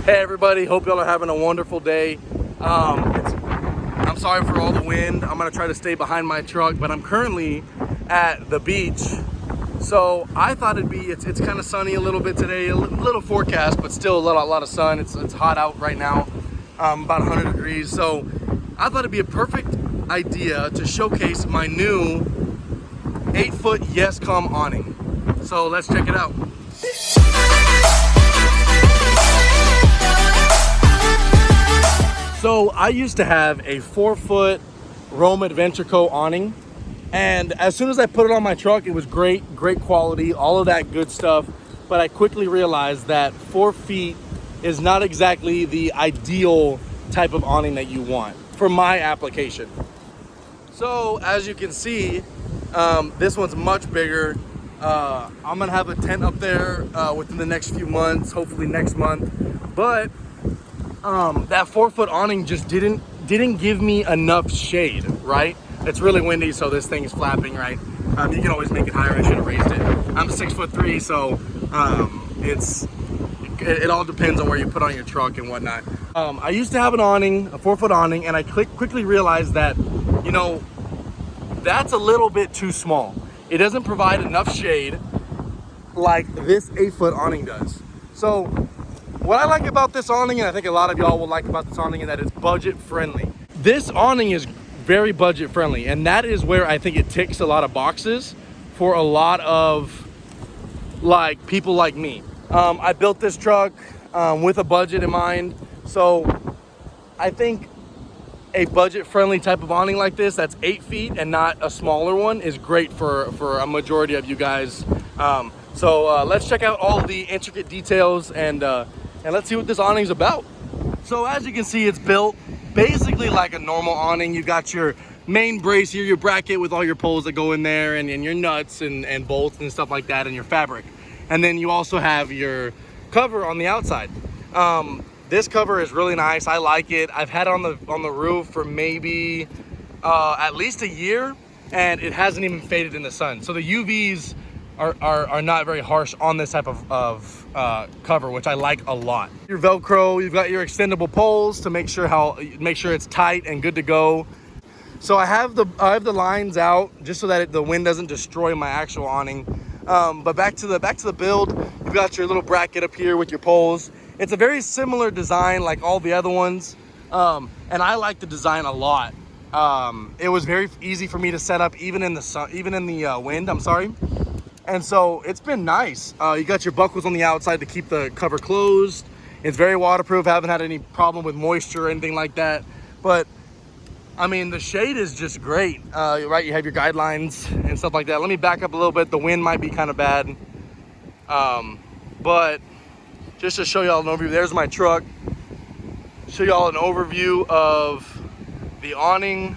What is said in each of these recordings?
Hey everybody, hope y'all are having a wonderful day. I'm sorry for all the wind. I'm gonna try to stay behind my truck, but I'm currently at the beach. So I thought it's kind of sunny a little bit today, a little forecast, but still a lot of sun. It's hot out right now, about 100 degrees. So I thought it'd be a perfect idea to showcase my new 8-foot Yescom awning. So let's check it out. So I used to have a 4-foot Rome Adventure Co awning, and as soon as I put it on my truck, it was great quality, all of that good stuff. But I quickly realized that 4 feet is not exactly the ideal type of awning that you want for my application. So as you can see, this one's much bigger. I'm gonna have a tent up there within the next few months, hopefully next month. But that 4-foot awning just didn't give me enough shade, right? It's really windy, so this thing is flapping, right? You can always make it higher. I should have raised it. I'm 6'3", so it all depends on where you put on your truck and whatnot. I used to have an awning, a 4-foot awning, and I quickly realized that, you know, that's a little bit too small. It doesn't provide enough shade like this 8-foot awning does. So what I like about this awning, and I think a lot of y'all will like about this awning, is that it's budget friendly. This awning is very budget friendly, and that is where I think it ticks a lot of boxes for a lot of like people like me. I built this truck with a budget in mind, so I think a budget friendly type of awning like this that's 8 feet and not a smaller one is great for a majority of you guys. So let's check out all the intricate details and let's see what this awning is about. So as you can see, it's built basically like a normal awning. You got your main brace here, your bracket with all your poles that go in there, and your nuts and bolts and stuff like that, and your fabric. And then you also have your cover on the outside. This cover is really nice. I like it. I've had it on the roof for maybe at least a year, and it hasn't even faded in the sun. So the UVs are not very harsh on this type of cover, which I like a lot. Your Velcro, you've got your extendable poles to make sure it's tight and good to go. So I have the lines out just so that the wind doesn't destroy my actual awning. But back to the build, you've got your little bracket up here with your poles. It's a very similar design like all the other ones, and I like the design a lot. It was very easy for me to set up even in the sun, even in the wind. I'm sorry. And so it's been nice. You got your buckles on the outside to keep the cover closed. It's very waterproof. I haven't had any problem with moisture or anything like that. But I mean, the shade is just great, right? You have your guidelines and stuff like that. Let me back up a little bit. The wind might be kind of bad. But just to show y'all an overview, there's my truck. Show y'all an overview of the awning.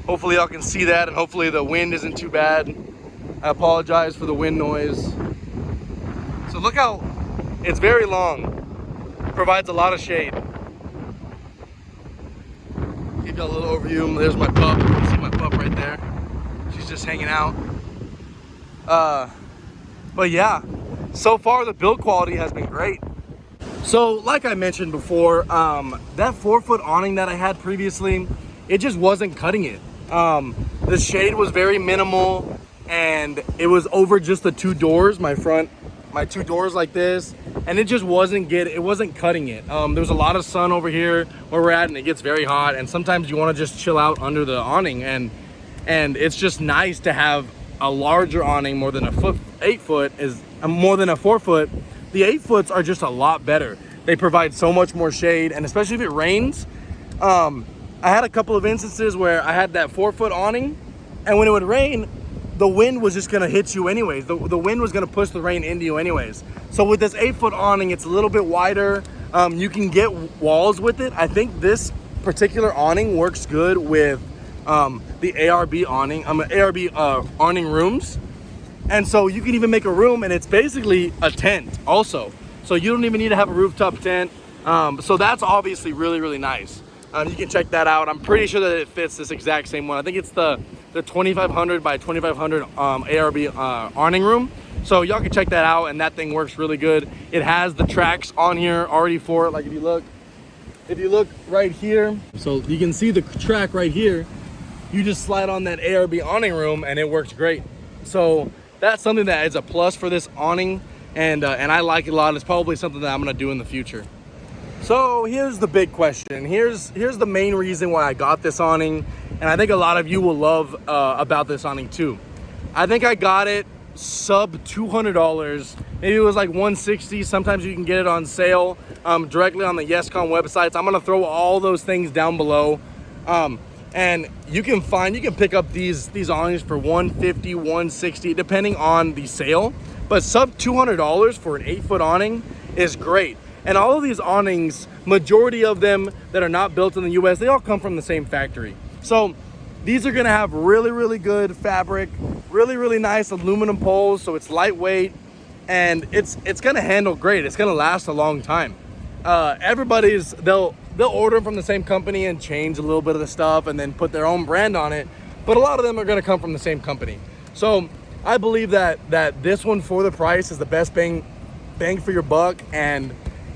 Hopefully y'all can see that, and hopefully the wind isn't too bad. I apologize for the wind noise. So look how it's very long, provides a lot of shade. Give y'all a little overview. There's my pup. You can see my pup right there. She's just hanging out. But yeah, so far the build quality has been great. So like I mentioned before, that 4-foot awning that I had previously, it just wasn't cutting it. The shade was very minimal, and it was over just the 2 doors, my 2 doors like this, and it just wasn't cutting it. There's a lot of sun over here where we're at, and it gets very hot, and sometimes you want to just chill out under the awning, and it's just nice to have a larger awning. More than a 8-foot is more than a 4-foot. The 8-foots are just a lot better. They provide so much more shade, and especially if it rains. I had a couple of instances where I had that 4-foot awning, and when it would rain, the wind was just gonna hit you anyways. The wind was gonna push the rain into you anyways. So with this 8-foot awning, it's a little bit wider. You can get walls with it. I think this particular awning works good with the ARB awning rooms. And so you can even make a room, and it's basically a tent also. So you don't even need to have a rooftop tent. So that's obviously really nice. You can check that out. I'm pretty sure that it fits this exact same one. I think it's the 2500 by 2500 ARB awning room. So y'all can check that out, and that thing works really good. It has the tracks on here already for it. Like if you look right here, so you can see the track right here. You just slide on that ARB awning room and it works great. So that's something that is a plus for this awning, and I like it a lot. It's probably something that I'm gonna do in the future. So here's the big question. Here's the main reason why I got this awning, and I think a lot of you will love about this awning too. I think I got it sub $200. Maybe it was like $160. Sometimes you can get it on sale directly on the Yescom websites. I'm gonna throw all those things down below. And you can pick up these awnings for $150, $160, depending on the sale. But sub $200 for an 8-foot awning is great. And all of these awnings, majority of them that are not built in the US, they all come from the same factory. So these are gonna have really, really good fabric, really, really nice aluminum poles, so it's lightweight, and it's gonna handle great. It's gonna last a long time. They'll order them from the same company and change a little bit of the stuff and then put their own brand on it, but a lot of them are gonna come from the same company. So I believe that this one, for the price, is the best bang for your buck, and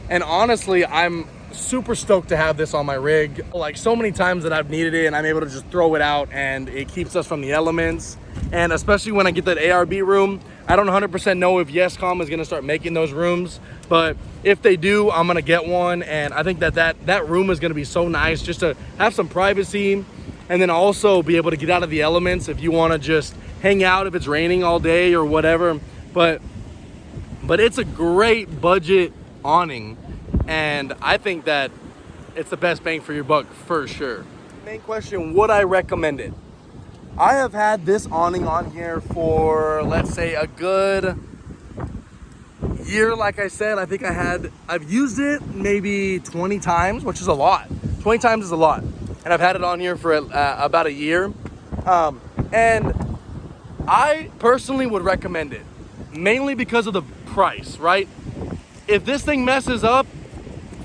honestly, I'm super stoked to have this on my rig. Like, so many times that I've needed it and I'm able to just throw it out, and it keeps us from the elements. And especially when I get that ARB room, I don't 100% know if Yescom is gonna start making those rooms, but if they do, I'm gonna get one. And I think that room is gonna be so nice, just to have some privacy, and then also be able to get out of the elements if you wanna just hang out if it's raining all day or whatever. But it's a great budget awning, and I think that it's the best bang for your buck for sure. Main question, would I recommend it? I have had this awning on here for, let's say, a good year. Like I said, I think I've used it maybe 20 times, which is a lot. 20 times is a lot. And I've had it on here for about a year. And I personally would recommend it, mainly because of the price, right? If this thing messes up,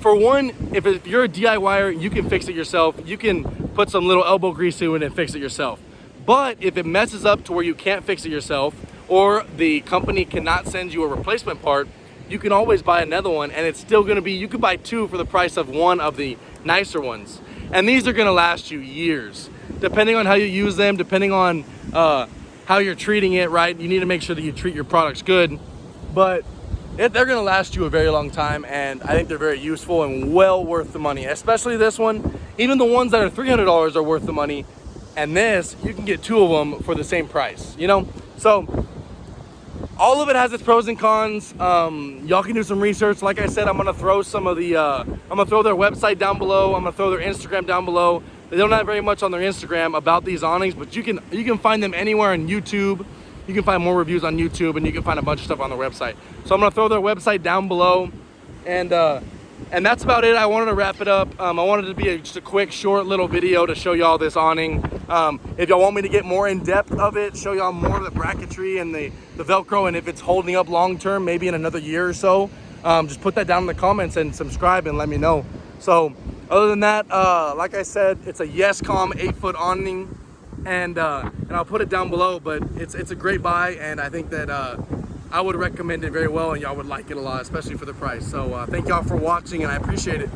for one, if you're a DIYer, you can fix it yourself. You can put some little elbow grease to it and fix it yourself. But if it messes up to where you can't fix it yourself, or the company cannot send you a replacement part, you can always buy another one, and it's still gonna be, you could buy two for the price of one of the nicer ones. And these are gonna last you years, depending on how you use them, depending on how you're treating it, right? You need to make sure that you treat your products good, but they're gonna last you a very long time, and I think they're very useful and well worth the money, especially this one. Even the ones that are $300 are worth the money, and this, you can get two of them for the same price, you know? So all of it has its pros and cons. Y'all can do some research. Like I said, I'm gonna throw some of the, I'm gonna throw their website down below. I'm gonna throw their Instagram down below. They don't have very much on their Instagram about these awnings, but you can find them anywhere on YouTube. You can find more reviews on YouTube, and you can find a bunch of stuff on their website. So I'm gonna throw their website down below, and that's about it. I wanted to wrap it up. I wanted it to be just a quick, short little video to show y'all this awning. If y'all want me to get more in depth of it, show y'all more of the bracketry and the Velcro, and if it's holding up long term, maybe in another year or so, just put that down in the comments and subscribe and let me know. So other than that, like I said, it's a Yescom 8-foot awning, and I'll put it down below, but it's a great buy, and I think that I would recommend it very well, and y'all would like it a lot, especially for the price. So thank y'all for watching, and I appreciate it.